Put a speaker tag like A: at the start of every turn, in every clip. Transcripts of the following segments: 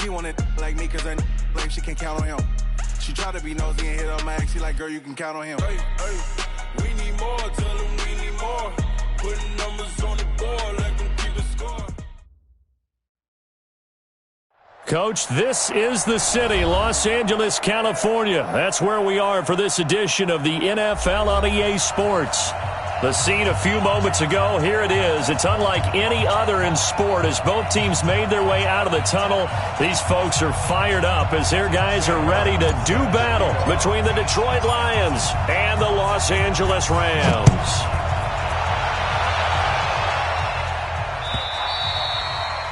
A: She wanted like me cause her like she can't count on him. She try to be nosy and hit up my ex. She like, girl, you can count on him.
B: Hey, we need more. Tell them we need more. Putting numbers on the board. Let them keep the score.
C: Coach, this is the city, Los Angeles, California. That's where we are for this edition of the NFL on EA Sports. The scene a few moments ago, here it is. It's unlike any other in sport as both teams made their way out of the tunnel. These folks are fired up as their guys are ready to do battle between the Detroit Lions and the Los Angeles Rams.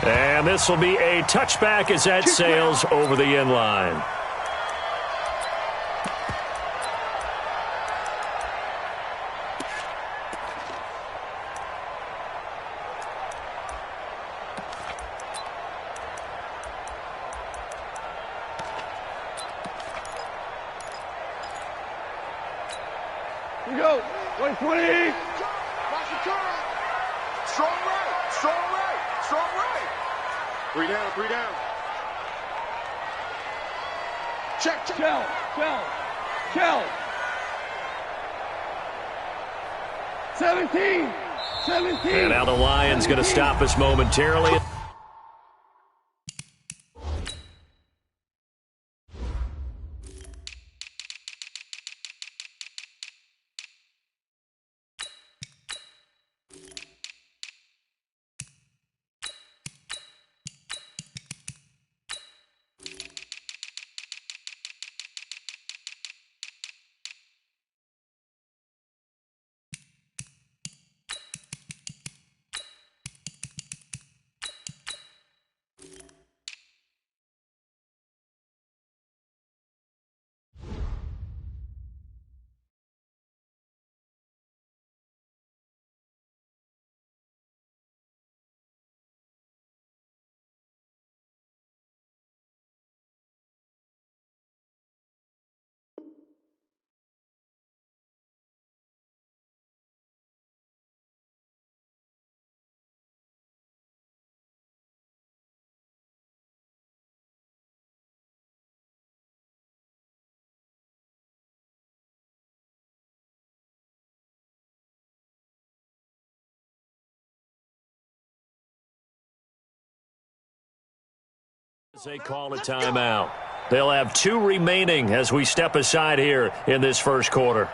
C: And this will be a touchback as that sails over the end line.
D: Here we go. 2020.
E: Strong right. Strong right. Strong right. 3 down. 3 down. Check. Kell.
D: 17.
C: And now the Lions going to stop us momentarily. They call a timeout. They'll have 2 remaining as we step aside here in this first quarter.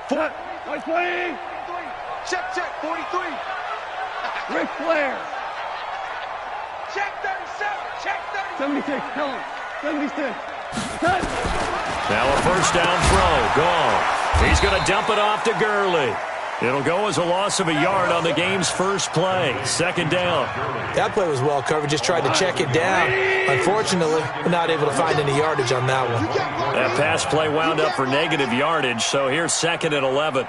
D: Nice play.
E: Check. 43.
D: Ric Flair.
E: Check 37. Check 37.
D: 76. Tell him. 76. Cut.
C: Now a first down throw. Gone. He's going to dump it off to Gurley. It'll go as a loss of a yard on the game's first play. Second down.
F: That play was well covered. Just tried to check it down. Unfortunately, we're not able to find any yardage on that one.
C: That pass play wound up for negative yardage, so here's 2nd and 11.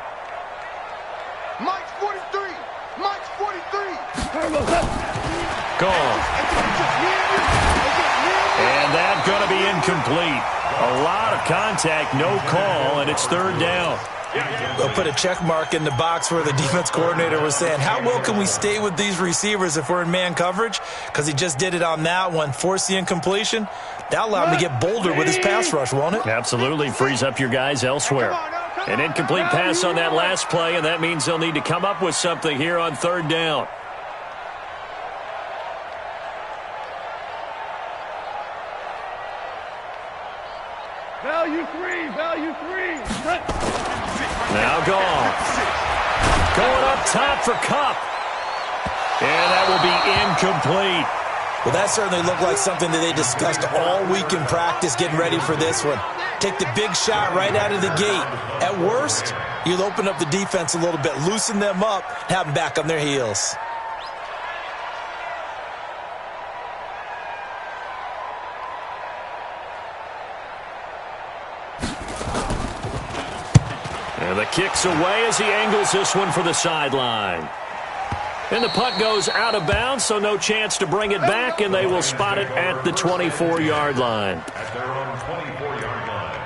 E: Mike's 43. Mike's 43.
C: Gone. And that's going to be incomplete. A lot of contact, no call, and it's 3rd down.
F: They'll put a check mark in the box where the defense coordinator was saying, how well can we stay with these receivers if we're in man coverage? Because he just did it on that one, forced the incompletion. That allowed him to get bolder with his pass rush, won't it?
C: Absolutely, frees up your guys elsewhere. An incomplete pass on that last play, and that means they'll need to come up with something here on 3rd down.
D: Value three.
C: Now gone. Going up top for Kupp. And that will be incomplete.
F: Well, that certainly looked like something that they discussed all week in practice getting ready for this one. Take the big shot right out of the gate. At worst, you'll open up the defense a little bit, loosen them up, have them back on their heels.
C: And the kick's away as he angles this one for the sideline. And the punt goes out of bounds, so no chance to bring it back, and they will spot it at the 24-yard line.
G: At their own 24-yard line.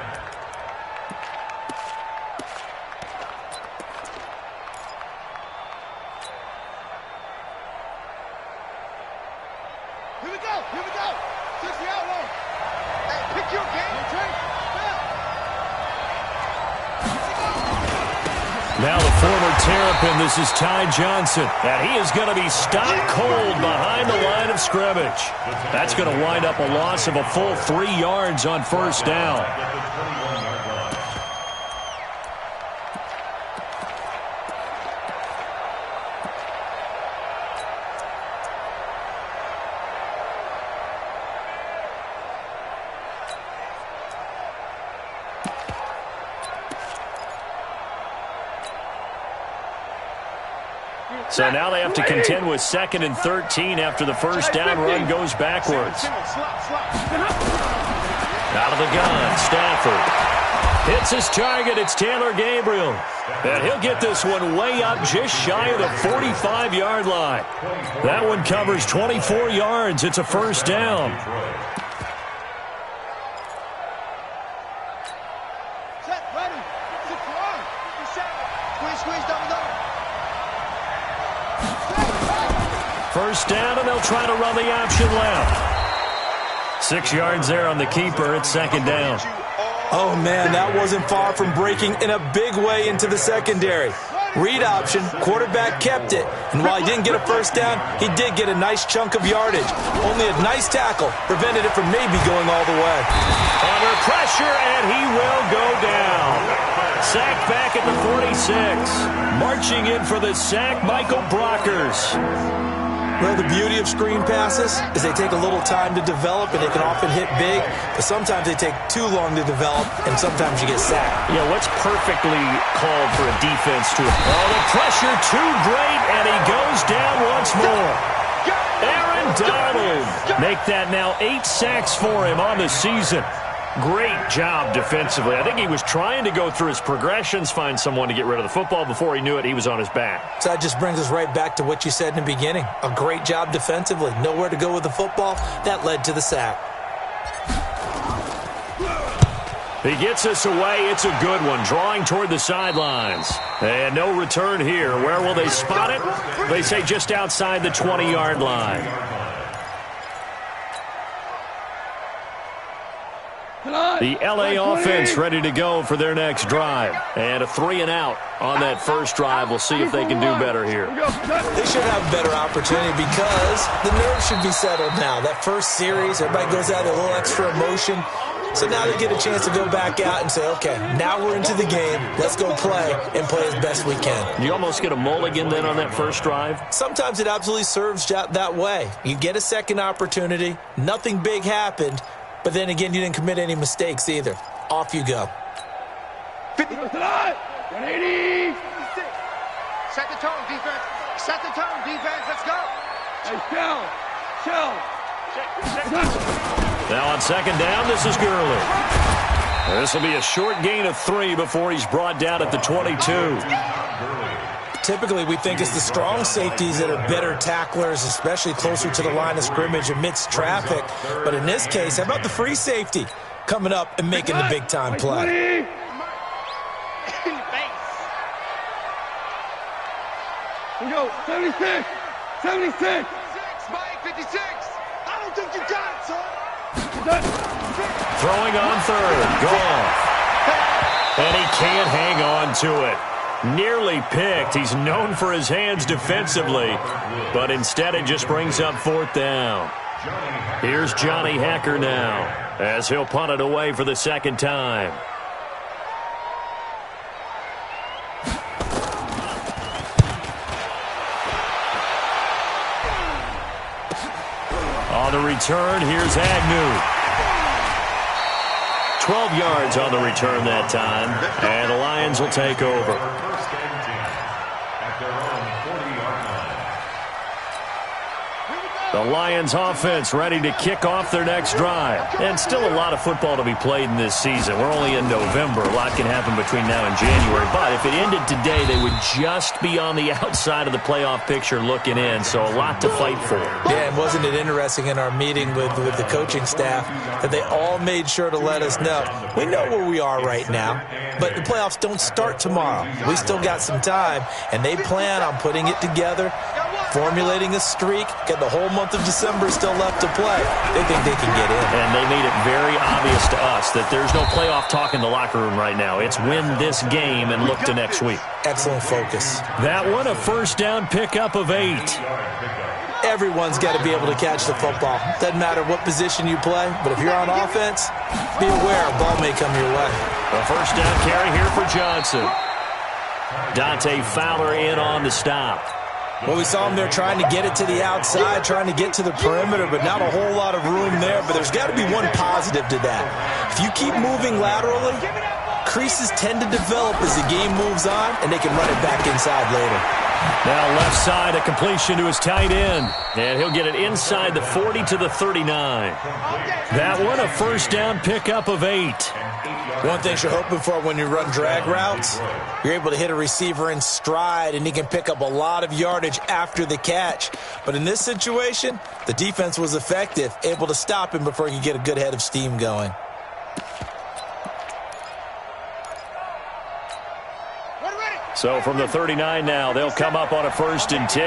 C: Now the former Terrapin, this is Ty Johnson, and he is going to be stopped cold behind the line of scrimmage. That's going to wind up a loss of a full 3 yards on first down. So now they have to contend with 2nd and 13 after the first down run goes backwards. Out of the gun, Stafford. Hits his target, it's Taylor Gabriel. And he'll get this one way up just shy of the 45-yard line. That one covers 24 yards. It's a first down. First down, and they'll try to run the option left. 6 yards there on the keeper. It's second down.
F: Oh, man, that wasn't far from breaking in a big way into the secondary. Read option, quarterback kept it. And while he didn't get a first down, he did get a nice chunk of yardage. Only a nice tackle prevented it from maybe going all the way.
C: Under pressure, and he will go down. Sacked back at the 46. Marching in for the sack, Michael Brockers.
F: Well, the beauty of screen passes is they take a little time to develop, and they can often hit big, but sometimes they take too long to develop, and sometimes you get sacked.
C: Yeah, what's perfectly called for a defense to... Oh, the pressure too great, and he goes down once more. Aaron Donald. Make that now 8 sacks for him on the season. Great job defensively. I think he was trying to go through his progressions, find someone to get rid of the football. Before he knew it, he was on his back.
F: So that just brings us right back to what you said in the beginning. A great job defensively. Nowhere to go with the football. That led to the sack.
C: He gets us away. It's a good one. Drawing toward the sidelines. And no return here. Where will they spot it? They say just outside the 20-yard line. The LA offense ready to go for their next drive. And a 3-and-out on that first drive. We'll see if they can do better here.
F: They should have a better opportunity because the nerves should be settled now. That first series, everybody goes out with a little extra emotion. So now they get a chance to go back out and say, okay, now we're into the game. Let's go play and play as best we can.
C: You almost get a mulligan then on that first drive?
F: Sometimes it absolutely serves that way. You get a second opportunity. Nothing big happened. But then again, you didn't commit any mistakes either. Off you go.
D: 180.
E: Set the tone, defense. Set the tone, defense. Let's go.
D: Hey, shell.
C: Now on second down, this is Gurley. This will be a short gain of 3 before he's brought down at the 22.
F: Typically, we think it's the strong safeties that are better tacklers, especially closer to the line of scrimmage amidst traffic. But in this case, how about the free safety coming up and making the big-time play?
D: We go, 76. 56.
E: Mike, 56. I don't think you got it, son.
C: Throwing on third. Goff. And he can't hang on to it. Nearly picked. He's known for his hands defensively, but instead it just brings up 4th down. Here's Johnny Hacker now as he'll punt it away for the second time. On the return, here's Agnew. 12 yards on the return that time, and the Lions will take over. The Lions offense ready to kick off their next drive. And still a lot of football to be played in this season. We're only in November. A lot can happen between now and January. But if it ended today, they would just be on the outside of the playoff picture looking in. So a lot to fight for.
F: Yeah, and wasn't it interesting in our meeting with the coaching staff that they all made sure to let us know. We know where we are right now, but the playoffs don't start tomorrow. We still got some time, and they plan on putting it together formulating a streak, got the whole month of December still left to play. They think they can get in.
C: And they made it very obvious to us that there's no playoff talk in the locker room right now. It's win this game and look to next week.
F: Excellent focus.
C: That one, a first down pickup of 8.
F: Everyone's got to be able to catch the football. Doesn't matter what position you play, but if you're on offense, be aware a ball may come your way.
C: A first down carry here for Johnson. Dante Fowler in on the stop.
F: Well, we saw him there trying to get it to the outside, trying to get to the perimeter, but not a whole lot of room there. But there's got to be one positive to that. If you keep moving laterally, creases tend to develop as the game moves on, and they can run it back inside later.
C: Now left side, a completion to his tight end. And he'll get it inside the 40 to the 39. That one, a first down pickup of 8.
F: One thing you're hoping for when you run drag routes, you're able to hit a receiver in stride, and he can pick up a lot of yardage after the catch. But in this situation, the defense was effective, able to stop him before he could get a good head of steam going.
C: So from the 39 now, they'll come up on a 1st and 10.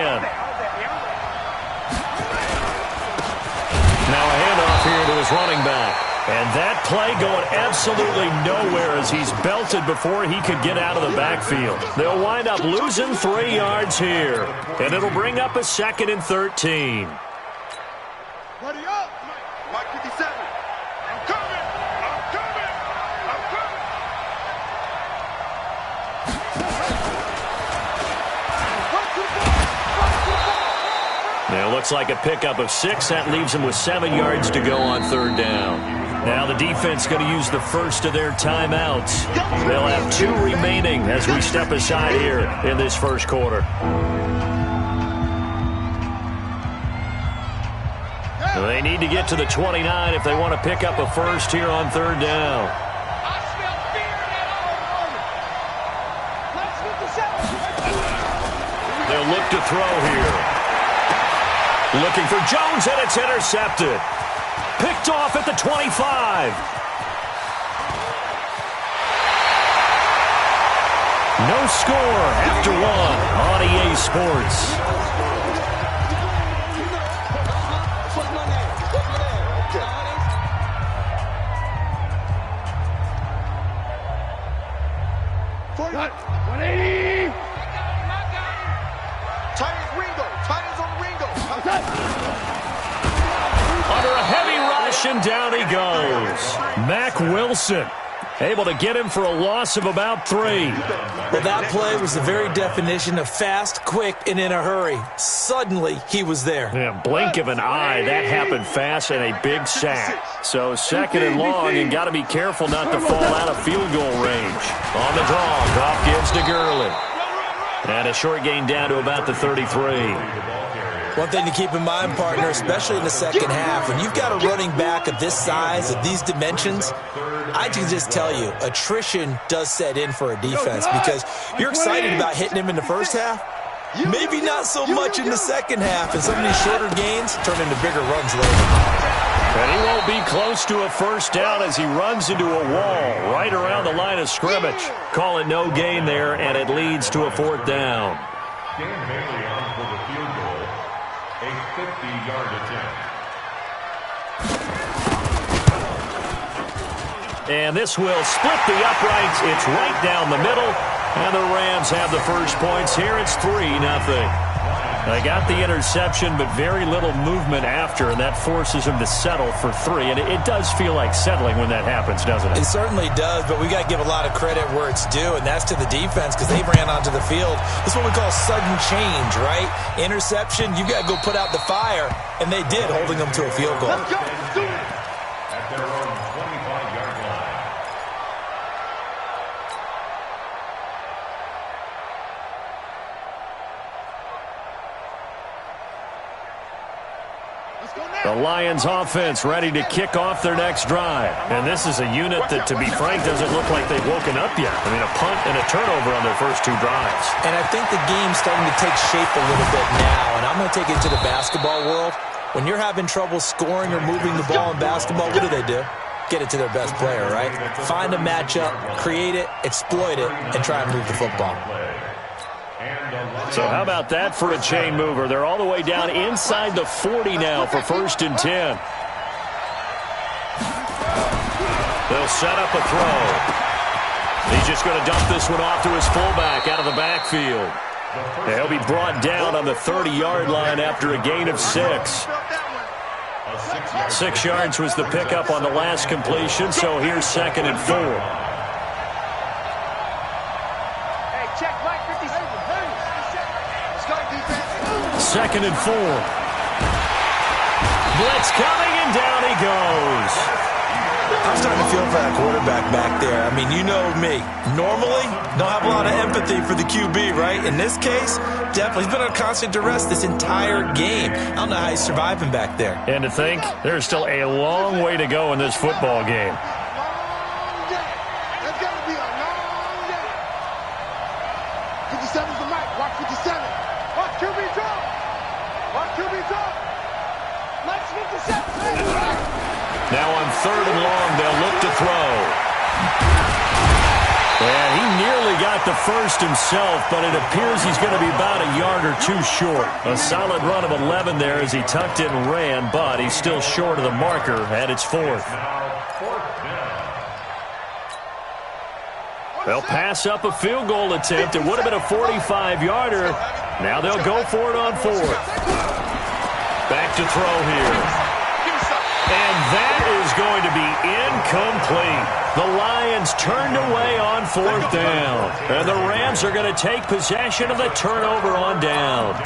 C: Now a handoff here to his running back. And that play going absolutely nowhere as he's belted before he could get out of the backfield. They'll wind up losing 3 yards here. And it'll bring up a 2nd and 13.
E: Ready up. Mike 57. I'm coming. I'm coming. I'm coming.
C: Now it looks like a pickup of 6. That leaves him with 7 yards to go on 3rd down. Now the defense going to use the first of their timeouts. They'll have 2 remaining as we step aside here in this first quarter. They need to get to the 29 if they want to pick up a first here on 3rd down. They'll look to throw here. Looking for Jones, and it's intercepted. Picked off at the 25. No score after 1 on EA Sports.
D: Cut. 180.
E: Titans Ringo. Titans on Ringo.
C: Under a heavy rush, and down he goes. Mack Wilson able to get him for a loss of about 3.
F: Well, that play was the very definition of fast, quick, and in a hurry. Suddenly, he was there.
C: Yeah, blink of an eye. That happened fast and a big sack. So 2nd and long, and got to be careful not to fall out of field goal range. On the draw, Goff gives to Gurley. And a short gain down to about the 33.
F: One thing to keep in mind, partner, especially in the second half, when you've got a running back of this size, of these dimensions, I can just tell you, attrition does set in for a defense because you're excited about hitting him in the first half. Maybe not so much in the second half, and some of these shorter gains turn into bigger runs later.
C: And he won't be close to a first down as he runs into a wall right around the line of scrimmage. Call it no gain there, and it leads to a 4th down.
G: Dan Bailey on for the field goal, a 50-yard attempt.
C: And this will split the uprights. It's right down the middle, and the Rams have the first points here. It's 3-0. They got the interception, but very little movement after, and that forces them to settle for 3. And it does feel like settling when that happens, doesn't it?
F: It certainly does, but we got to give a lot of credit where it's due, and that's to the defense because they ran onto the field. This is what we call sudden change, right? Interception, you got to go put out the fire, and they did, holding them to a field goal.
E: Let's go. Let's do it.
G: At their own 25-yard line.
C: The Lions offense ready to kick off their next drive. And this is a unit that, to be frank, doesn't look like they've woken up yet. I mean, a punt and a turnover on their first 2 drives.
F: And I think the game's starting to take shape a little bit now, and I'm going to take it to the basketball world. When you're having trouble scoring or moving the ball in basketball, what do? Get it to their best player, right? Find a matchup, create it, exploit it, and try and move the football.
C: So how about that for a chain mover? They're all the way down inside the 40 now for 1st and 10. They'll set up a throw. He's just going to dump this one off to his fullback out of the backfield. He'll be brought down on the 30-yard line after a gain of 6. 6 yards was the pickup on the last completion, so here's 2nd and 4.
D: Hey, check right 57.
C: 2nd and 4. Blitz coming, and down he goes.
F: I'm starting to feel for that quarterback back there. I mean, you know me. Normally, don't have a lot of empathy for the QB, right? In this case, definitely. He's been on constant duress this entire game. I don't know how he's surviving back there.
C: And to think, there's still a long way to go in this football game.
E: Long day. It's going to be a long day. 57's the mic. Watch 57. Watch QB drop. Watch QB drop. Let's 57.
C: Now on 3rd and long, they'll look to throw. And he nearly got the first himself, but it appears he's going to be about a yard or 2 short. A solid run of 11 there as he tucked it and ran, but he's still short of the marker at its 4th. They'll pass up a field goal attempt. It would have been a 45-yarder. Now they'll go for it on 4th. Back to throw here. And that is going to be incomplete. The Lions turned away on 4th down. And the Rams are going to take possession of the turnover on downs.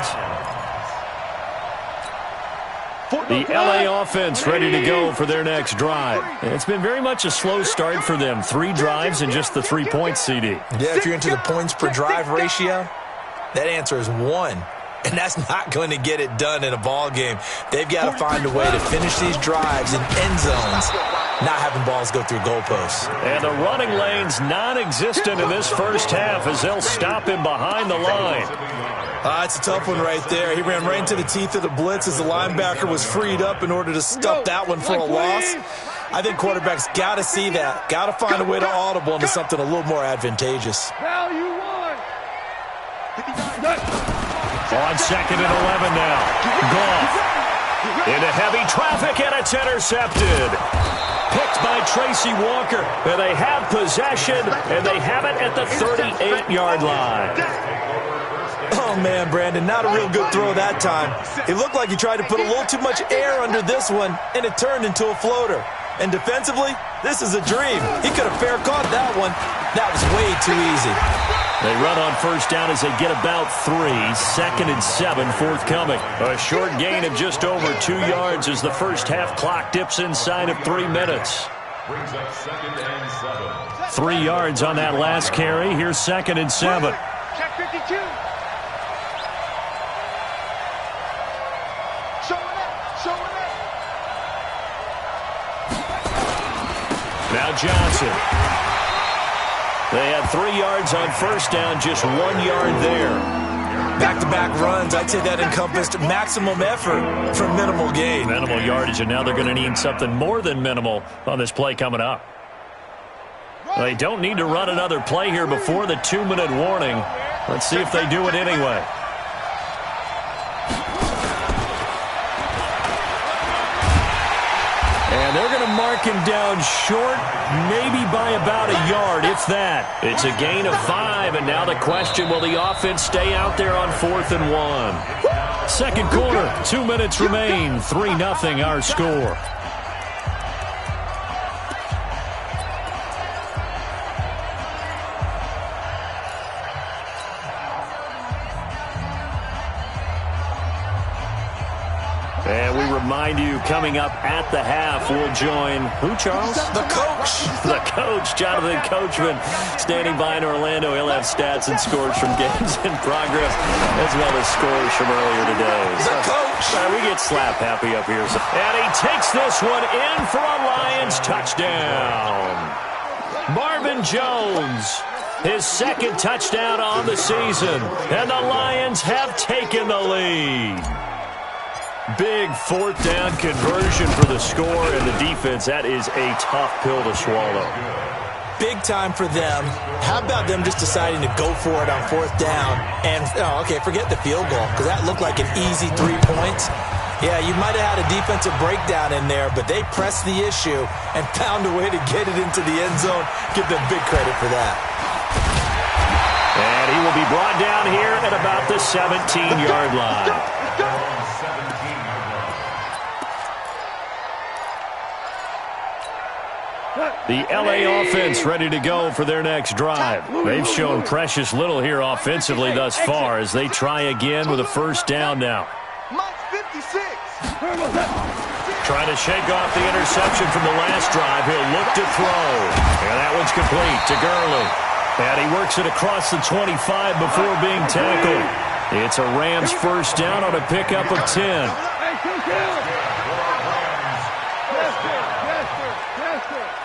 C: The LA offense ready to go for their next drive. And it's been very much a slow start for them. 3 drives and just the 3 points, CD.
F: Yeah, if you're into the points per drive ratio, that answer is 1. And that's not going to get it done in a ball game. They've got to find a way to finish these drives in end zones, not having balls go through goalposts.
C: And the running lane's non-existent in this first half as they'll stop him behind the line.
F: It's a tough one right there. He ran right into the teeth of the blitz as the linebacker was freed up in order to stuff that one for a loss. I think quarterbacks got to see that. Got to find a way to audible into something a little more advantageous.
D: Value 1.
C: On 2nd and 11 now. Goff into heavy traffic, and it's intercepted. Picked by Tracy Walker. And they have possession, and they have it at the 38-yard line.
F: Oh, man, Brandon, not a real good throw that time. It looked like he tried to put a little too much air under this one, and it turned into a floater. And defensively, this is a dream. He could have fair caught that one. That was way too easy.
C: They run on 1st down as they get about 3. 2nd and 7 forthcoming. A short gain of just over 2 yards as the first half clock dips inside of 3 minutes.
G: Brings up 2nd and 7.
C: 3 yards on that last carry. Here's 2nd and 7.
D: Check 52.
C: Now Johnson. They had 3 yards on 1st down, just 1 yard there.
F: Back-to-back runs, I'd say that encompassed maximum effort for minimal gain.
C: Minimal yardage, and now they're going to need something more than minimal on this play coming up. They don't need to run another play here before the 2-minute warning. Let's see if they do it anyway. And they're going to mark him down short, maybe by about a yard, if that. It's a gain of 5, and now the question, will the offense stay out there on 4th and 1? Second quarter, 2 minutes remain, 3-0 our score. And we remind you, coming up at the half, we'll join who, Charles?
F: The coach.
C: The coach, Jonathan Coachman, standing by in Orlando. He'll have stats and scores from games in progress, as well as scores from earlier today.
F: The coach.
C: We get slap happy up here. And he takes this one in for a Lions touchdown. Marvin Jones, his 2nd touchdown on the season. And the Lions have taken the lead. Big 4th down conversion for the score, and the defense, that is a tough pill to swallow.
F: big time for them. How about them just deciding to go for it on 4th down? And, okay, forget the field goal, because that looked like an easy 3 points. Yeah, you might have had a defensive breakdown in there, but they pressed the issue and found a way to get it into the end zone. Give them big credit for that.
C: And he will be brought down here at about the 17-yard line. The LA offense ready to go for their next drive. They've shown precious little here offensively thus far as they try again with a 1st down now. Trying to shake off the interception from the last drive. He'll look to throw. And that one's complete to Gurley. And he works it across the 25 before being tackled. It's a Rams 1st down on a pickup of 10.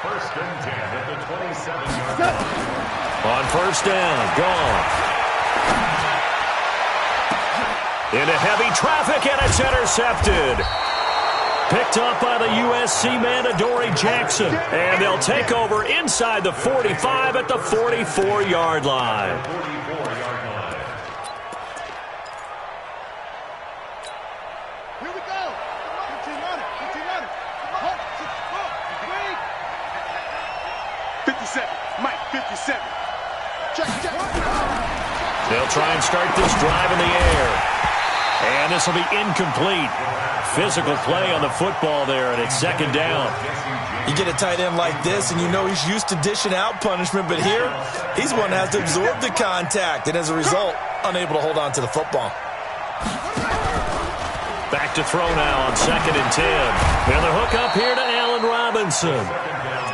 G: First and 10 at the 27-yard line.
C: On 1st down, gone. Into heavy traffic, and it's intercepted. Picked up by the USC man, Adoree Jackson. And they'll take over inside the 45 at the 44-yard line.
E: Here we go. 57. Mike, 57. Check.
C: They'll try and start this drive in the air. And this will be incomplete. Physical play on the football there, and it's 2nd down.
F: You get a tight end like this, and you know he's used to dishing out punishment, but here, he's one that has to absorb the contact, and as a result, unable to hold on to the football.
C: Back to throw now on 2nd and 10. And the hook up here to Allen Robinson.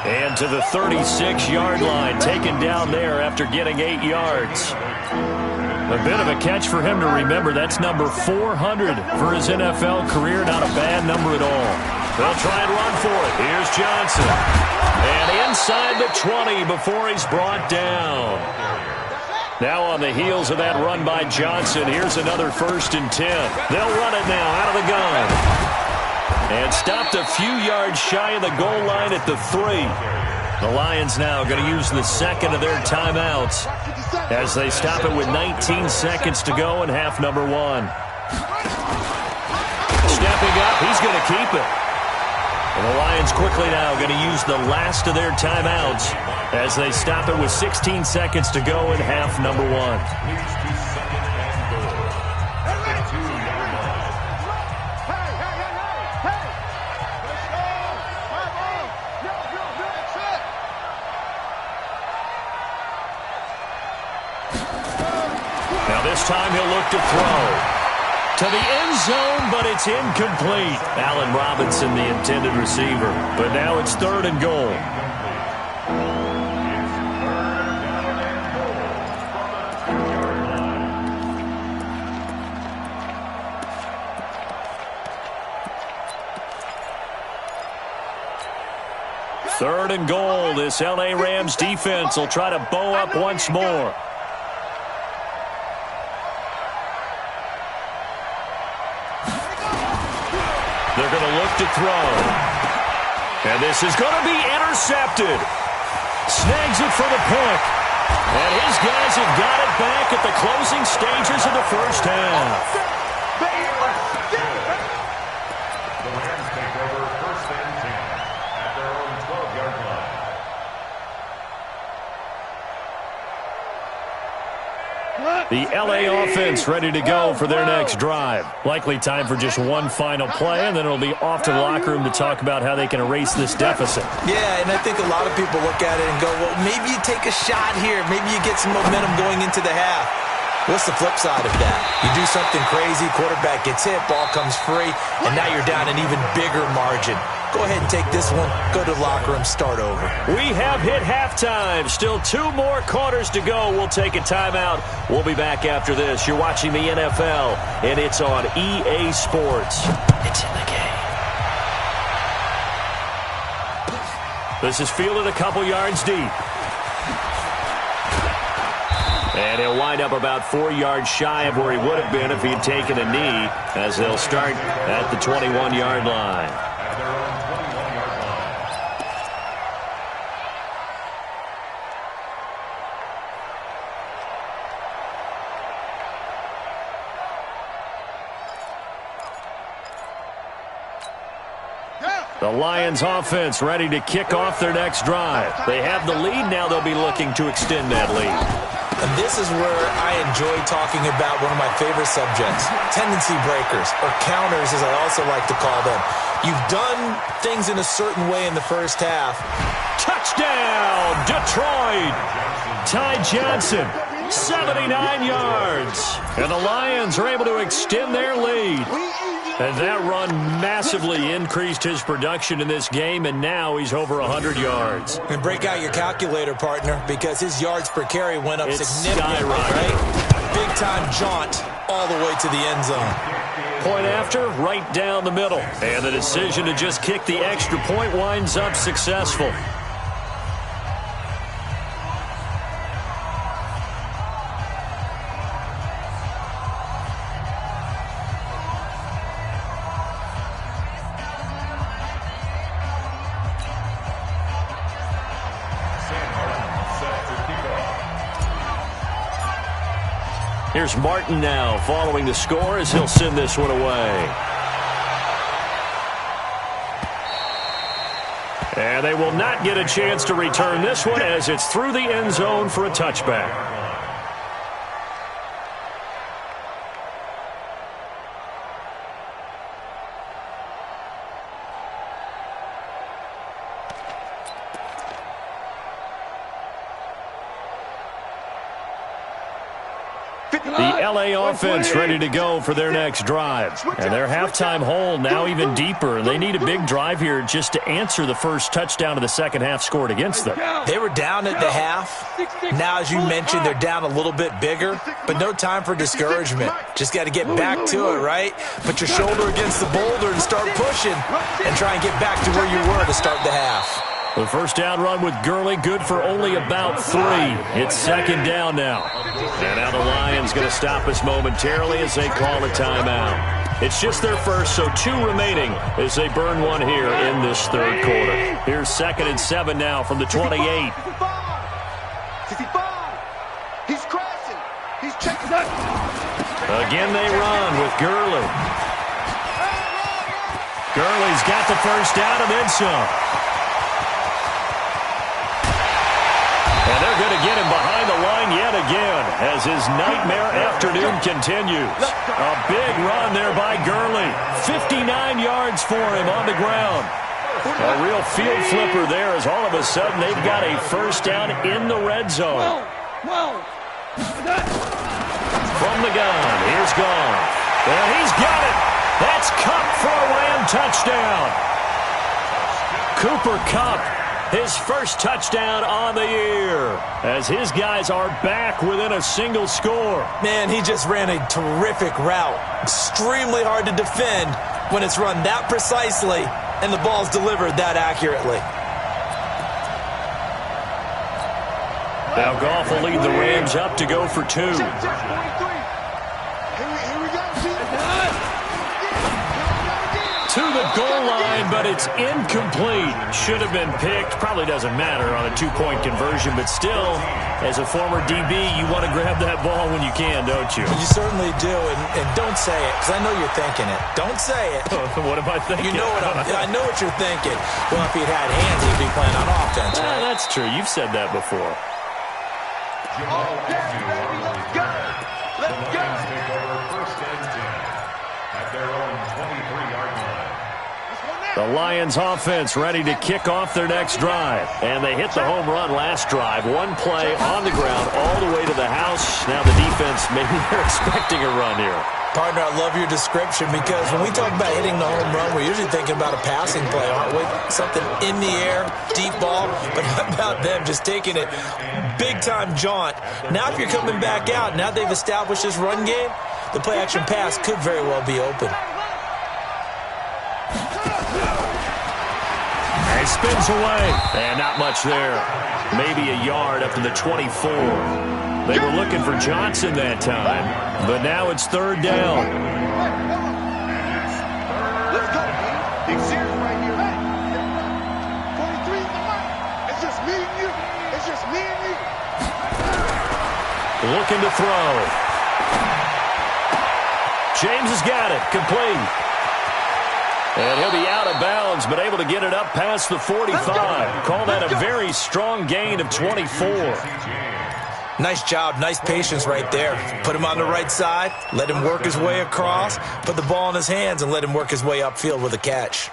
C: And to the 36-yard line, taken down there after getting 8 yards. A bit of a catch for him to remember. That's number 400 for his NFL career. Not a bad number at all. They'll try and run for it. Here's Johnson. And inside the 20 before he's brought down. Now on the heels of that run by Johnson, here's another 1st and 10. They'll run it now out of the gun. And stopped a few yards shy of the goal line at the 3. The Lions now going to use the 2nd of their timeouts as they stop it with 19 seconds to go in half number 1. Stepping up, he's going to keep it. And the Lions quickly now going to use the last of their timeouts as they stop it with 16 seconds to go in half number 1. This time he'll look to throw to the end zone, but it's incomplete. Allen Robinson, the intended receiver. But now it's 3rd and goal. Third and goal. This LA Rams defense will try to bow up once more. They're going to look to throw. And this is going to be intercepted. Snags it for the pick. And his guys have got it back at the closing stages of the 1st half.
G: The Rams take over 1st and 10 at their own 12-yard line.
C: The LA offense ready to go for their next drive. Likely time for just one final play, and then it'll be off to the locker room to talk about how they can erase this deficit.
F: Yeah, and I think a lot of people look at it and go, well, maybe you take a shot here. Maybe you get some momentum going into the half. What's the flip side of that? You do something crazy, quarterback gets hit, ball comes free, and now you're down an even bigger margin. Go ahead and take this one, go to the locker room, start over.
C: We have hit halftime. Still 2 more quarters to go. We'll take a timeout. We'll be back after this. You're watching the NFL, and it's on EA Sports. It's in the game. This is fielded a couple yards deep. And he'll wind up about 4 yards shy of where he would have been if he'd taken a knee, as they'll start at the 21-yard line. The Lions offense ready to kick off their next drive. They have the lead. Now they'll be looking to extend that lead.
F: And this is where I enjoy talking about one of my favorite subjects, tendency breakers, or counters as I also like to call them. You've done things in a certain way in the first half.
C: Touchdown, Detroit! Ty Johnson, 79 yards. And the Lions are able to extend their lead. And that run massively increased his production in this game, and now he's over 100 yards.
F: And break out your calculator, partner, because his yards per carry went up significantly, right? Big-time jaunt all the way to the end zone.
C: Point after, right down the middle. And the decision to just kick the extra point winds up successful. Here's Martin now following the score as he'll send this one away. And they will not get a chance to return this one as it's through the end zone for a touchback. The LA offense ready to go for their next drive. And their halftime hole now even deeper. And they need a big drive here just to answer the first touchdown of the second half scored against them.
F: They were down at the half. Now, as you mentioned, they're down a little bit bigger. But no time for discouragement. Just got to get back to it, right? Put your shoulder against the boulder and start pushing. And try and get back to where you were to start the half.
C: The first down run with Gurley, good for only about 3. It's second down now. And now the Lions going to stop us momentarily as they call a timeout. It's just their first, so 2 remaining as they burn one here in this third quarter. Here's 2nd and 7 now from the 28.
E: 55. He's crashing. He's checking up.
C: Again they run with Gurley. Gurley's got the first down and then some. And they're going to get him behind the line yet again as his nightmare afternoon continues. A big run there by Gurley. 59 yards for him on the ground. A real field flipper there as all of a sudden they've got a first down in the red zone. From the gun, here's Goff. And he's got it. That's Kupp for a Ram touchdown. Cooper Kupp. His first touchdown on the year as his guys are back within a single score.
F: Man, he just ran a terrific route. Extremely hard to defend when it's run that precisely and the ball's delivered that accurately.
C: Now Goff will lead the Rams up to go for 2.
E: Here we go.
C: To the goal line, but it's incomplete. Should have been picked. Probably doesn't matter on a 2-point conversion, but still, as a former DB, you want to grab that ball when you can, don't you?
F: You certainly do, and don't say it, because I know you're thinking it. Don't say it.
C: What am I thinking?
F: You know what I know what you're thinking. Well, if he'd had hands, he'd be playing on offense, right?
C: That's true. You've said that before.
E: Let's go.
G: Take over 1st and 10 at their own 23-yard line.
C: The Lions offense ready to kick off their next drive. And they hit the home run last drive. 1 play on the ground all the way to the house. Now the defense, maybe they're expecting a run here.
F: Partner, I love your description because when we talk about hitting the home run, we're usually thinking about a passing play, aren't we? Something in the air, deep ball. But how about them just taking it big-time jaunt? Now if you're coming back out, now they've established this run game, the play-action pass could very well be open.
C: He spins away. And not much there. Maybe a yard up to the 24. They were looking for Johnson that time, but now it's 3rd down.
E: Let's go. Big series right here. 43 in the mic. It's just me and you. It's just me and you.
C: Looking to throw. James has got it. Complete. And he'll be out of bounds, but able to get it up past the 45. Call that a very strong gain of 24.
F: Nice job, nice patience right there. Put him on the right side, let him work his way across, put the ball in his hands, and let him work his way upfield with a catch.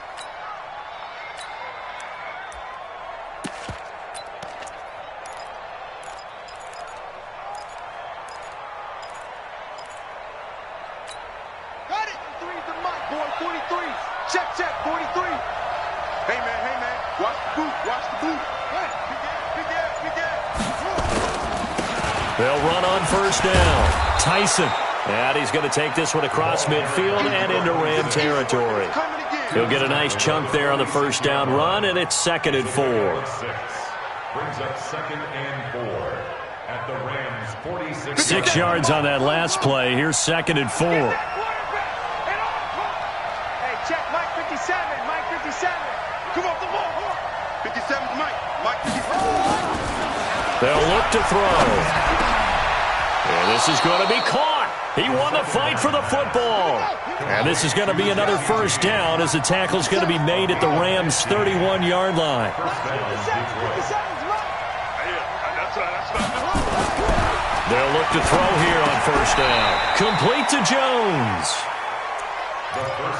E: Got it. 3's the mic, boy. 43. Check, 43. Hey, man. Watch the boot. Hey, big ass.
C: They'll run on first down. Tyson. And he's going to take this one across midfield and into Ram territory. He'll get a nice chunk there on the first down run, and it's 2nd and 4.
G: Brings up 2nd and 4 at the Rams 46.
C: 6 yards on that last play. Here's 2nd and 4.
D: Hey, check Mike 57. Mike 57.
E: Come off the ball. 57's Mike. Mike 57.
C: They'll look to throw. And this is going to be caught. He won the fight for the football. And this is going to be another first down as the tackle's going to be made at the Rams' 31-yard line. They'll look to throw here on first down. Complete to Jones.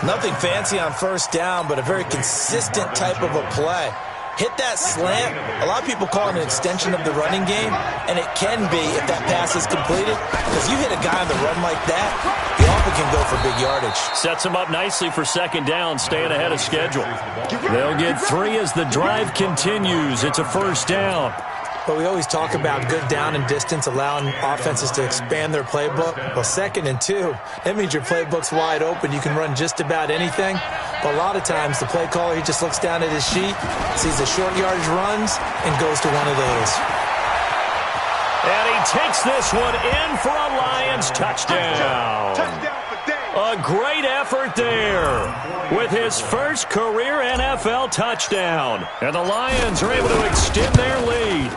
F: Nothing fancy on first down, but a very consistent type of a play. Hit that slant. A lot of people call it an extension of the running game, and it can be if that pass is completed. Because you hit a guy on the run like that, he often can go for big yardage.
C: Sets him up nicely for 2nd down, staying ahead of schedule. They'll get 3 as the drive continues. It's a first down.
F: But we always talk about good down and distance, allowing offenses to expand their playbook. Well, 2nd and 2, that means your playbook's wide open. You can run just about anything. But a lot of times, the play caller, he just looks down at his sheet, sees the short yardage runs, and goes to one of those.
C: And he takes this one in for a Lions touchdown. A great effort there with his first career NFL touchdown. And the Lions are able to extend their lead.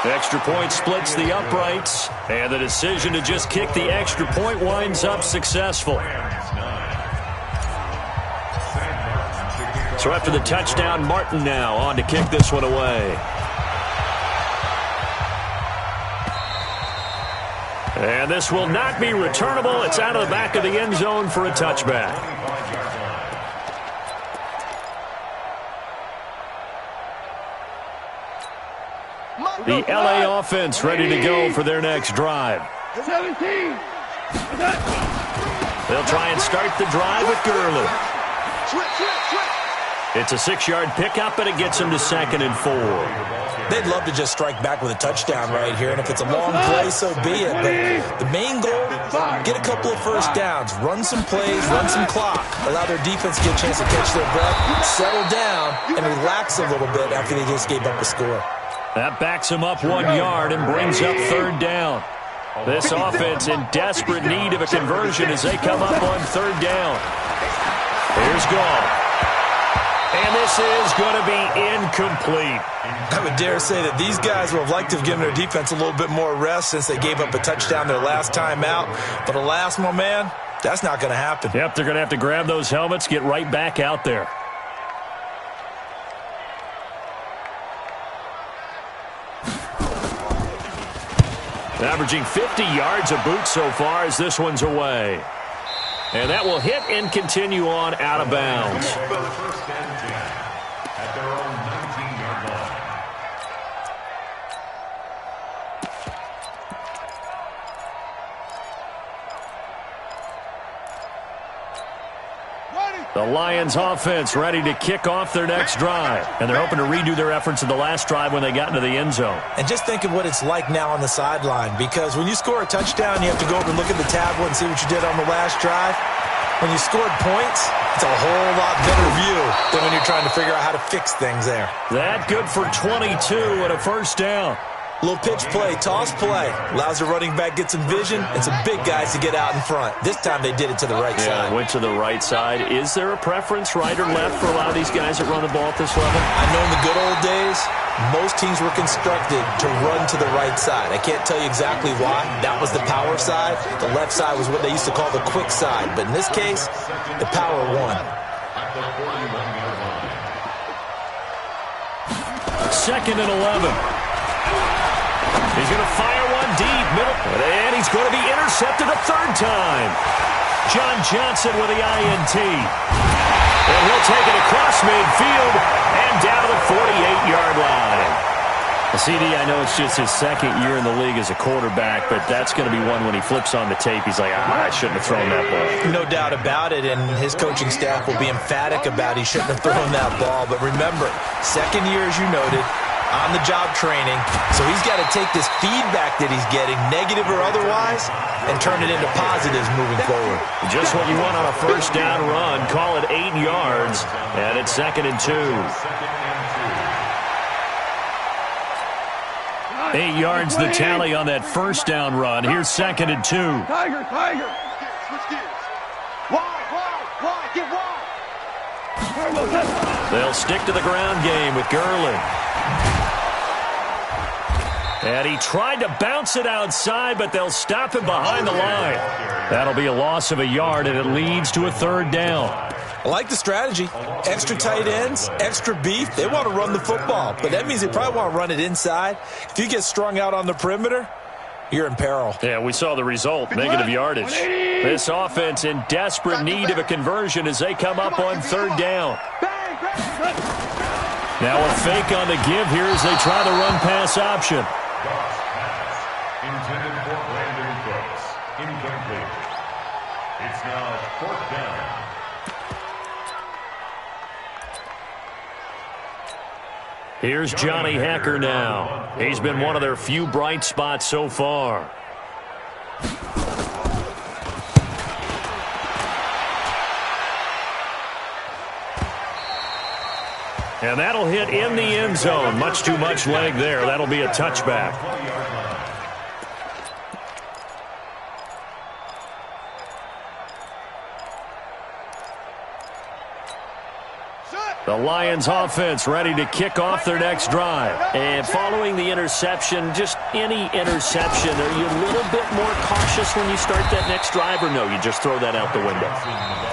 C: Extra point splits the uprights, and the decision to just kick the extra point winds up successful. So after the touchdown, Martin now on to kick this one away. And this will not be returnable. It's out of the back of the end zone for a touchback. The LA offense ready to go for their next drive.
E: 17.
C: They'll try and start the drive with Gurley.
E: Switch.
C: It's a 6-yard pickup, and it gets him to 2nd and 4.
F: They'd love to just strike back with a touchdown right here, and if it's a long play, so be it. But the main goal, get a couple of first downs, run some plays, run some clock, allow their defense to get a chance to catch their breath, settle down, and relax a little bit after they just gave up a score.
C: That backs him up 1 yard and brings up 3rd down. This offense in desperate need of a conversion as they come up on 3rd down. Here's Goff. And this is going to be incomplete.
F: I would dare say that these guys would have liked to have given their defense a little bit more rest since they gave up a touchdown their last time out. But alas, my man, that's not going to happen.
C: Yep, they're going to have to grab those helmets, get right back out there. Averaging 50 yards a boot so far as this one's away. And that will hit and continue on out of bounds.
G: At their own 19-yard line.
C: The Lions offense ready to kick off their next drive. And they're hoping to redo their efforts in the last drive when they got into the end zone.
F: And just think of what it's like now on the sideline, because when you score a touchdown, you have to go over and look at the tablet and see what you did on the last drive. When you scored points, it's a whole lot better view than when you're trying to figure out how to fix things there.
C: That good for 22 and a first down.
F: Little pitch play, toss play. Allows the running back get some vision and some big guys to get out in front. This time they did it to the right side.
C: Went to the right side. Is there a preference, right or left, for a lot of these guys that run the ball at this level?
F: I know in the good old days, most teams were constructed to run to the right side. I can't tell you exactly why. That was the power side. The left side was what they used to call the quick side. But in this case, the power won.
G: the 41-yard line.
C: 2nd and 11. He's going to fire one deep, middle, and he's going to be intercepted a third time. John Johnson with the INT. And he'll take it across midfield and down to the 48-yard line. CD, I know it's just his second year in the league as a quarterback, but that's going to be one when he flips on the tape. He's like, I shouldn't have thrown that ball.
F: No doubt about it, and his coaching staff will be emphatic about he shouldn't have thrown that ball. But remember, second year, as you noted, on-the-job training, so he's got to take this feedback that he's getting, negative or otherwise, and turn it into positives moving forward.
C: Just what you want on a first down run. Call it 8 yards, and it's 2nd and 2. 8 yards the tally on that first down run. Here's 2nd and 2.
D: Tiger. Switch gears. Wide. Get wide.
C: They'll stick to the ground game with Gerlin. And he tried to bounce it outside, but they'll stop him behind the line. That'll be a loss of a yard, and it leads to a third down.
F: I like the strategy. Extra tight ends, extra beef. They want to run the football, but that means they probably want to run it inside. If you get strung out on the perimeter, you're in peril.
C: Yeah, we saw the result, negative yardage. This offense in desperate need of a conversion as they come up on third down. Now a fake on the give here as they try the run-pass option.
G: Intended for Brandon Cooks. Incomplete. It's now 4th down.
C: Here's Johnny Hecker now. He's been one of their few bright spots so far. And that'll hit in the end zone. Much too much leg there. That'll be a touchback. The Lions offense ready to kick off their next drive. And following the interception, just any interception, are you a little bit more cautious when you start that next drive, or no, you just throw that out the window?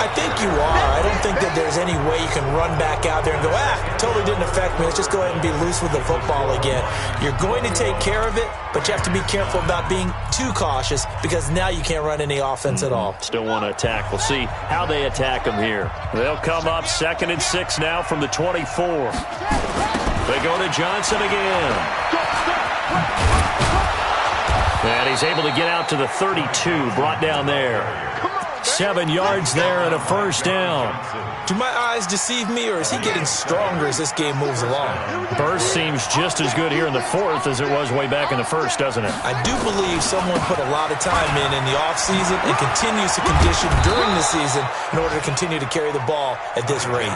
F: I think you are. I don't think that there's any way you can run back out there and go, totally didn't affect me. Let's just go ahead and be loose with the football again. You're going to take care of it, but you have to be careful about being too cautious because now you can't run any offense at all.
C: Still want to attack. We'll see how they attack them here. They'll come up 2nd and 6 now from the 24. They go to Johnson again. And he's able to get out to the 32, brought down there. 7 yards there and a first down.
F: Do my eyes deceive me, or is he getting stronger as this game moves along?
C: Burst seems just as good here in the 4th as it was way back in the 1st, doesn't it?
F: I do believe someone put a lot of time in the offseason and continues to condition during the season in order to continue to carry the ball at this rate.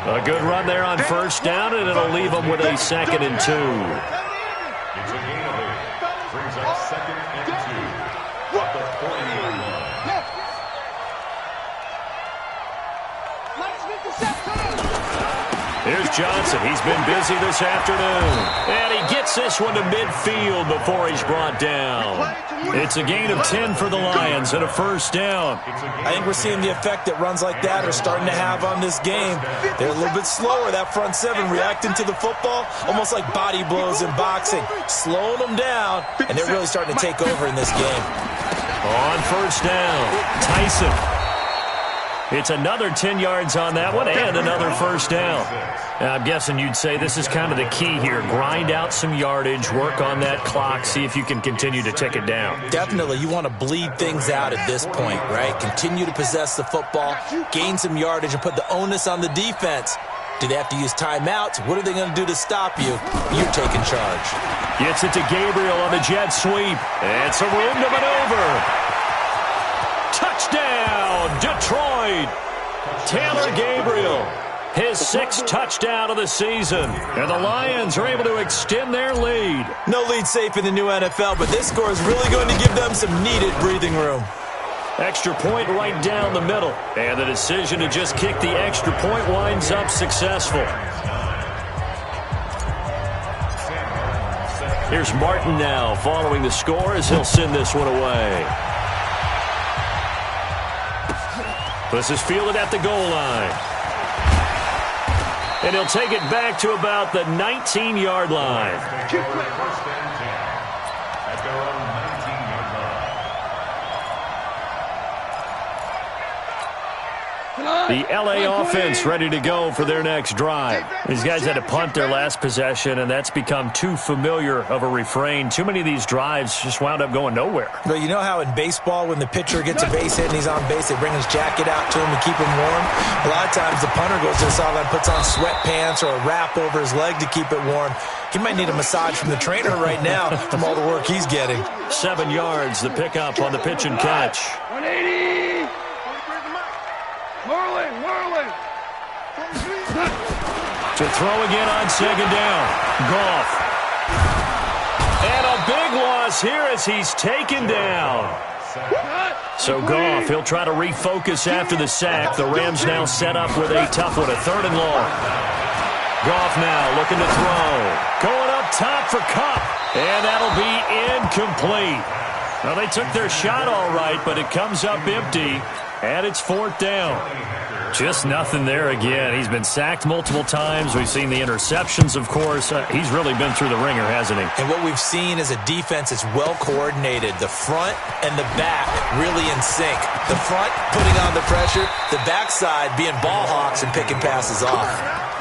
C: A good run there on first down, and it'll leave them with a 2nd and 2.
G: It's a gain of 8. Brings up 2nd and 2. At the 40-yard line.
C: Here's Johnson. He's been busy this afternoon. And he gets this one to midfield before he's brought down. It's a gain of 10 for the Lions and a first down.
F: I think we're seeing the effect that runs like that are starting to have on this game. They're a little bit slower, that front seven, reacting to the football, almost like body blows in boxing, slowing them down, and they're really starting to take over in this game.
C: On first down, Tyson. It's another 10 yards on that one and another first down. I'm guessing you'd say this is kind of the key here. Grind out some yardage, work on that clock, see if you can continue to tick it down.
F: Definitely. You want to bleed things out at this point, right? Continue to possess the football, gain some yardage, and put the onus on the defense. Do they have to use timeouts? What are they going to do to stop you? You're taking charge.
C: Gets it to Gabriel on the jet sweep. And some room to maneuver. Touchdown, Detroit. Taylor Gabriel, his 6th touchdown of the season. And the Lions are able to extend their lead.
F: No lead safe in the new NFL, but this score is really going to give them some needed breathing room.
C: Extra point right down the middle. And the decision to just kick the extra point winds up successful. Here's Martin now following the score as he'll send this one away. This is fielded at the goal line. And he'll take it back to about the 19-yard line.
G: First and 10 at their own 19-yard line.
C: The LA offense ready to go for their next drive. These guys had to punt their last possession, and that's become too familiar of a refrain. Too many of these drives just wound up going nowhere.
F: But you know how in baseball, when the pitcher gets a base hit and he's on base, they bring his jacket out to him to keep him warm? A lot of times the punter goes to the sideline, puts on sweatpants or a wrap over his leg to keep it warm. He might need a massage from the trainer right now from all the work he's getting.
C: 7 yards, the pickup on the pitch and catch.
D: 180. Merlin.
C: To throw again on second down. Goff. And a big loss here as he's taken down. So Goff, he'll try to refocus after the sack. The Rams now set up with a tough one, a 3rd and long. Goff now looking to throw. Going up top for Kupp. And that'll be incomplete. Well, they took their shot all right, but it comes up empty. And it's 4th down. Just nothing there again. He's been sacked multiple times. We've seen the interceptions, of course. He's really been through the ringer, hasn't he?
F: And what we've seen is a defense that's well coordinated. The front and the back really in sync. The front putting on the pressure. The backside being ball hawks and picking passes off.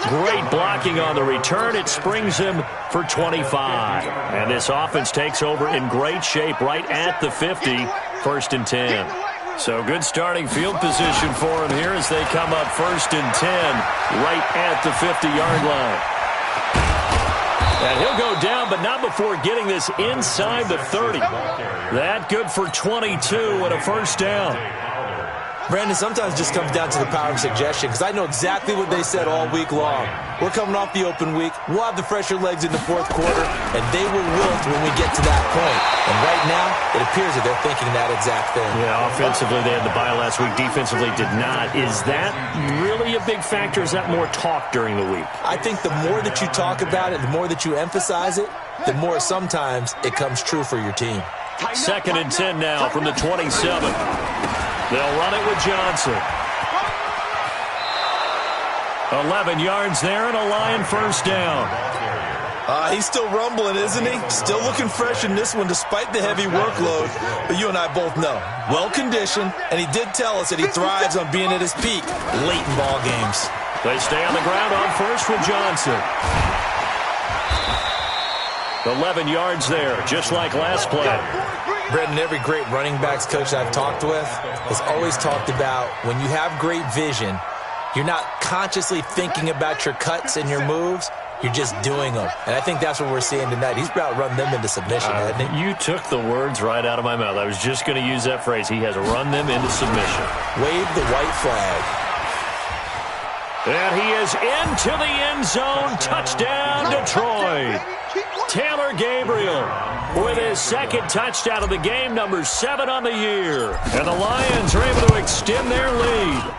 C: Great blocking on the return. It springs him for 25. And this offense takes over in great shape right at the 50. 1st and 10. So good starting field position for him here as they come up 1st and 10 right at the 50-yard line. And he'll go down, but not before getting this inside the 30. That good for 22 and a 1st down.
F: Brandon, sometimes it just comes down to the power of suggestion, because I know exactly what they said all week long. We're coming off the open week. We'll have the fresher legs in the 4th quarter, and they will wilt when we get to that point. And right now, it appears that they're thinking that exact thing.
C: Yeah, offensively, they had the bye last week. Defensively, did not. Is that really a big factor? Is that more talk during the week?
F: I think the more that you talk about it, the more that you emphasize it, the more sometimes it comes true for your team.
C: 2nd and 10 now from the 27. They'll run it with Johnson. 11 yards there and a Lion 1st down.
F: He's still rumbling, isn't he? Still looking fresh in this one despite the heavy workload. But you and I both know, well-conditioned, and he did tell us that he thrives on being at his peak late in ball games.
C: They stay on the ground on 1st with Johnson. 11 yards there, just like last play.
F: Brendan, every great running backs coach I've talked with has always talked about when you have great vision, you're not consciously thinking about your cuts and your moves. You're just doing them. And I think that's what we're seeing tonight. He's about run them into submission, hasn't he?
C: You took the words right out of my mouth. I was just going to use that phrase. He has run them into submission.
F: Wave the white flag.
C: And he is into the end zone. Touchdown, Detroit. Taylor Gabriel with his 2nd touchdown of the game, number 7 on the year. And the Lions are able to extend their lead.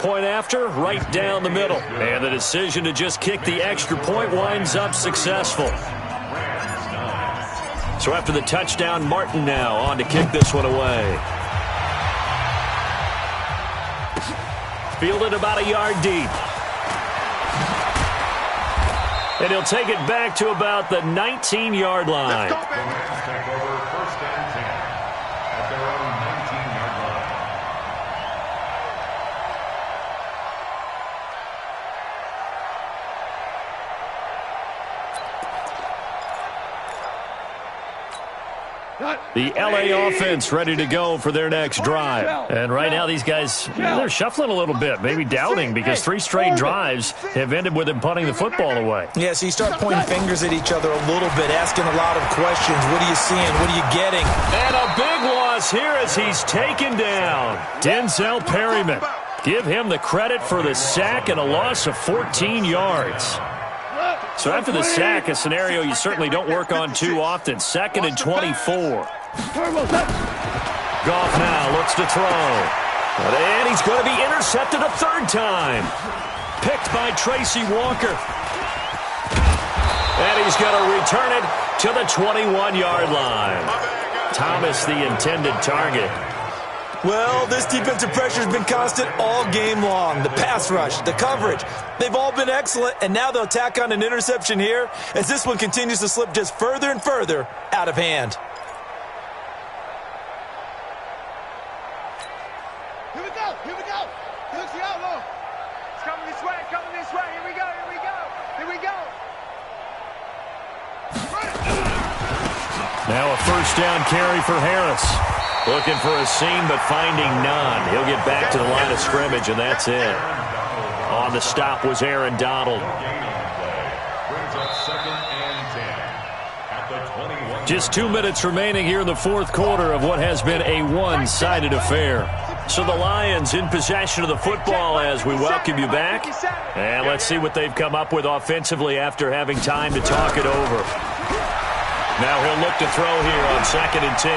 C: Point after, right down the middle. And the decision to just kick the extra point winds up successful. So after the touchdown, Martin now on to kick this one away. Fielded about a yard deep. And he'll take it back to about the 19-yard line.
G: Take over 1st and 10 at their own 19-yard line.
C: The LA offense ready to go for their next drive. And right now these guys, they're shuffling a little bit, maybe doubting, because 3 straight drives have ended with them punting the football away.
F: Yeah, so you start pointing fingers at each other a little bit, asking a lot of questions. What are you seeing? What are you getting?
C: And a big loss here as he's taken down. Denzel Perryman. Give him the credit for the sack and a loss of 14 yards. So after the sack, a scenario you certainly don't work on too often. 2nd and 24. Goff now looks to throw. And he's going to be intercepted a 3rd time. Picked by Tracy Walker. And he's going to return it to the 21-yard line. Thomas, the intended target.
F: Well, this defensive pressure has been constant all game long. The pass rush, the coverage, they've all been excellent, and now they'll tack on an interception here as this one continues to slip just further and further out of hand.
E: Here we go, here we go. Look the outlaw. It's coming this way, Here we go, here we go, here we go.
C: Now a first down carry for Harris. Looking for a seam, but finding none. He'll get back to the line of scrimmage, and that's it. On the stop was Aaron Donald. Just 2 minutes remaining here in the fourth quarter of what has been a one-sided affair. So the Lions in possession of the football as we welcome you back. And let's see what they've come up with offensively after having time to talk it over. Now he'll look to throw here on 2nd and 10.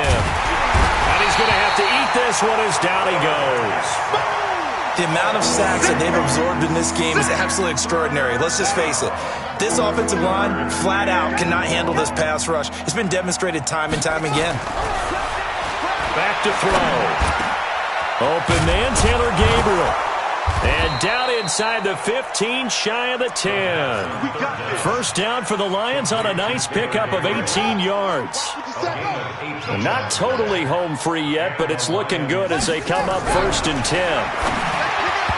C: And he's going to have to eat this one as down he goes.
F: The amount of sacks that they've absorbed in this game is absolutely extraordinary. Let's just face it. This offensive line, flat out, cannot handle this pass rush. It's been demonstrated time and time again.
C: Back to throw. Open man, Taylor Gabriel. And down inside the 15, shy of the 10. First down for the Lions on a nice pickup of 18 yards. Not totally home free yet, but it's looking good as they come up 1st and 10.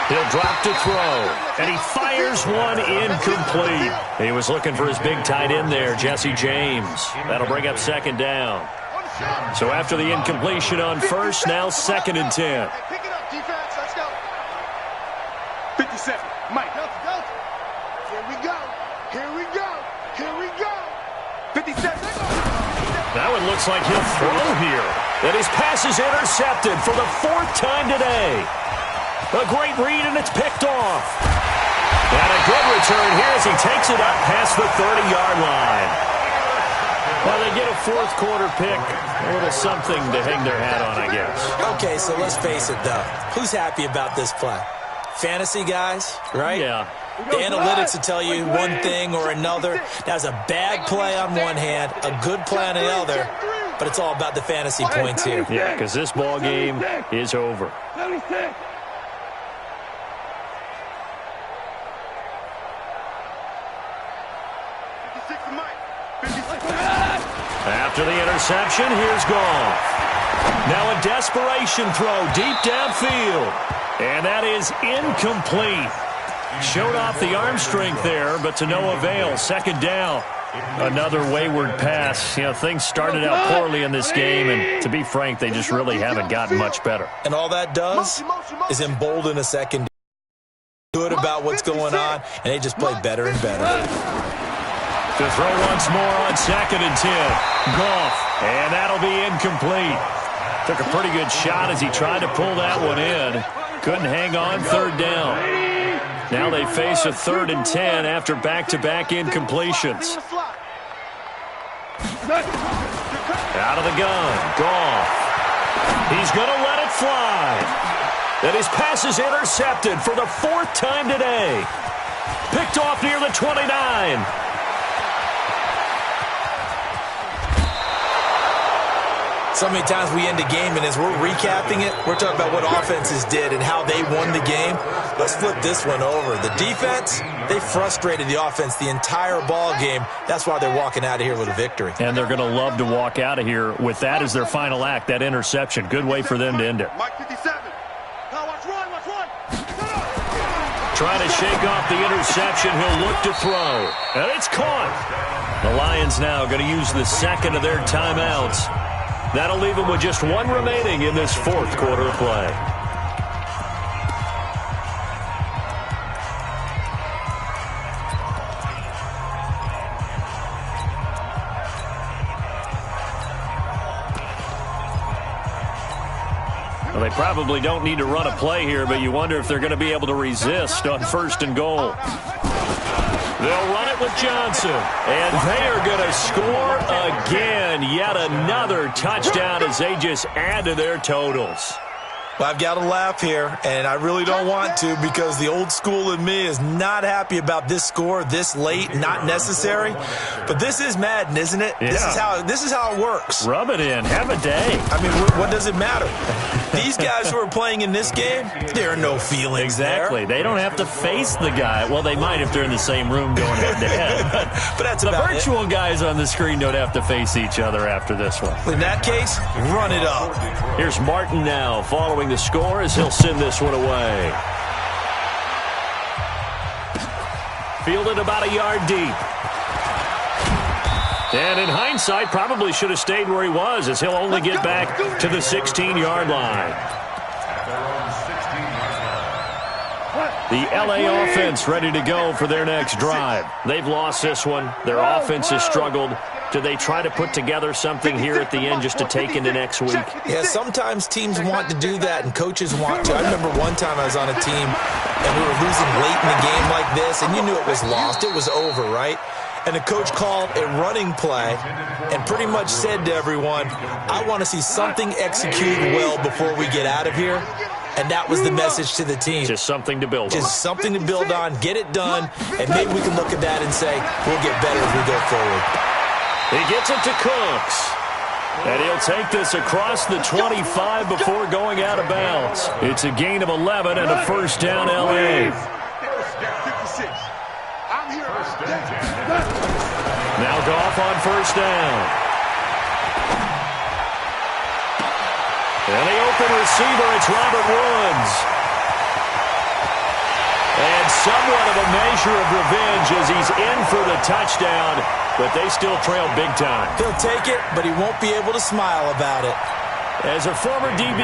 C: He'll drop to throw, and he fires one incomplete. He was looking for his big tight end there, Jesse James. That'll bring up 2nd down. So after the incompletion on first, now 2nd and 10.
E: Pick it up, defense. Let's go. 57. Mike. Here we go. Here we go. Here we go. 57.
C: Now it looks like he'll throw here. And his pass is intercepted for the 4th time today. A great read, and it's picked off. And a good return here as he takes it up past the 30-yard line. Well, they get a fourth quarter pick. A little something to hang their hat on, I guess.
F: Okay, so let's face it, though. Who's happy about this play? Fantasy guys, right?
C: Yeah.
F: The analytics will tell you one thing or another. That's a bad play on one hand, a good play on the other, but it's all about the fantasy points here.
C: Yeah, because this ball game is over. After the interception, here's Goff. Now a desperation throw deep downfield. And that is incomplete. Showed off the arm strength there, but to no avail. 2nd down. Another wayward pass. You know, things started out poorly in this game, and to be frank, they just really haven't gotten much better.
F: And all that does is embolden a second. Good about what's going on, and they just play better and better.
C: To throw once more on 2nd and 10. Goff, and that'll be incomplete. Took a pretty good shot as he tried to pull that one in. Couldn't hang on 3rd down. Now they face a 3rd and 10 after back-to-back incompletions. Out of the gun, Goff. He's going to let it fly. And his pass is intercepted for the 4th time today. Picked off near the 29.
F: So many times we end a game, and as we're recapping it, we're talking about what offenses did and how they won the game. Let's flip this one over. The defense, they frustrated the offense the entire ball game. That's why they're walking out of here with a victory.
C: And they're going to love to walk out of here with that as their final act, that interception. Good way for them to end it.
E: Mike 57. Now watch one.
C: Trying to shake off the interception. He'll look to throw. And it's caught. The Lions now going to use the 2nd of their timeouts. That'll leave them with just 1 remaining in this 4th quarter of play. Well, they probably don't need to run a play here, but you wonder if they're going to be able to resist on 1st and goal. They'll run it with Johnson, and they are going to score again. Yet another touchdown as they just add to their totals.
F: Well, I've got to laugh here, and I really don't want to because the old school in me is not happy about this score this late, not necessary. But this is Madden, isn't it?
C: Yeah.
F: This is how it works.
C: Rub it in. Have a day.
F: I mean, what does it matter? These guys who are playing in this game, there are no feelings
C: Exactly.
F: there.
C: They don't have to face the guy. Well, they might if they're in the same room going head-to-head.
F: But that's
C: the
F: about
C: virtual guys on the screen don't have to face each other after this one.
F: In that case, run it up.
C: Here's Martin now following the score as he'll send this one away. Fielded about a yard deep. And in hindsight, probably should have stayed where he was as he'll only get back to the 16-yard line. The LA offense ready to go for their next drive. They've lost this one. Their offense has struggled. Do they try to put together something here at the end just to take into next week?
F: Yeah, sometimes teams want to do that and coaches want to. I remember one time I was on a team and we were losing late in the game like this, and you knew it was lost. It was over, right? And the coach called a running play and pretty much said to everyone, I want to see something executed well before we get out of here. And that was the message to the team.
C: Just something to build on.
F: Just something to build on, get it done, and maybe we can look at that and say, we'll get better as we go forward.
C: He gets it to Cooks. And he'll take this across the 25 before going out of bounds. It's a gain of 11 and a first down, L.A.
E: 56. I'm here.
C: Now Goff on first down. And the open receiver, it's Robert Woods. And somewhat of a measure of revenge as he's in for the touchdown, but they still trail big time.
F: He'll take it, but he won't be able to smile about it.
C: As a former DB,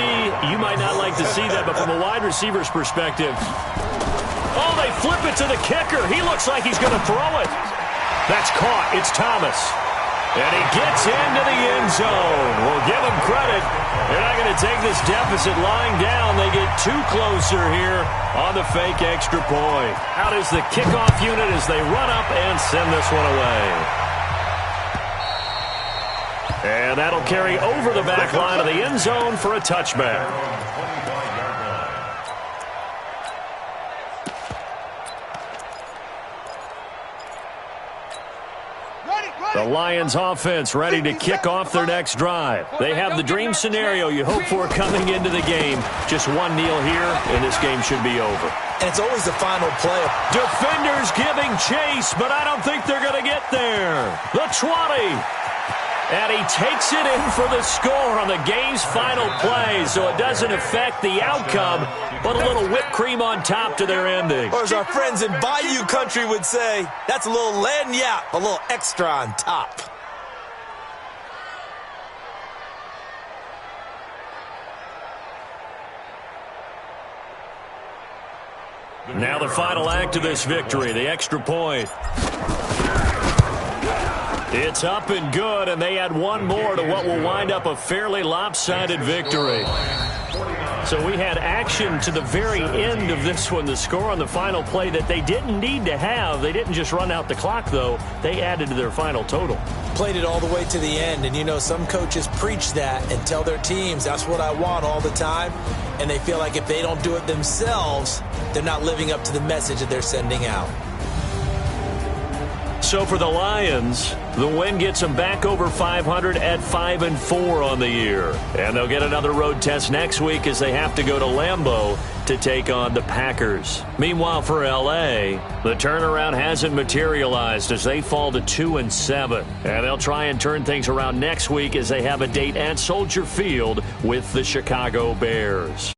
C: you might not like to see that, but from a wide receiver's perspective, oh, they flip it to the kicker. He looks like he's going to throw it. That's caught. It's Thomas. And he gets into the end zone. We'll give him credit. They're not going to take this deficit lying down. They get too closer here on the fake extra point. Out is the kickoff unit as they run up and send this one away. And that'll carry over the back line of the end zone for a touchback. The Lions offense ready to kick off their next drive. They have the dream scenario you hope for coming into the game. Just one kneel here, and this game should be over.
F: And it's always the final play.
C: Defenders giving chase, but I don't think they're going to get there. The 20. And he takes it in for the score on the game's final play, so it doesn't affect the outcome, but a little whipped cream on top to their ending.
F: Or as our friends in Bayou country would say, that's a little lagniappe, a little extra on top.
C: Now the final act of this victory, the extra point. It's up and good, and they add one more to what will wind up a fairly lopsided victory. So we had action to the very end of this one, the score on the final play that they didn't need to have. They didn't just run out the clock, though. They added to their final total.
F: Played it all the way to the end, and you know some coaches preach that and tell their teams that's what I want all the time, and they feel like if they don't do it themselves, they're not living up to the message that they're sending out.
C: So for the Lions, the win gets them back over 500 at 5-4 on the year. And they'll get another road test next week as they have to go to Lambeau to take on the Packers. Meanwhile, for L.A., the turnaround hasn't materialized as they fall to 2-7. And they'll try and turn things around next week as they have a date at Soldier Field with the Chicago Bears.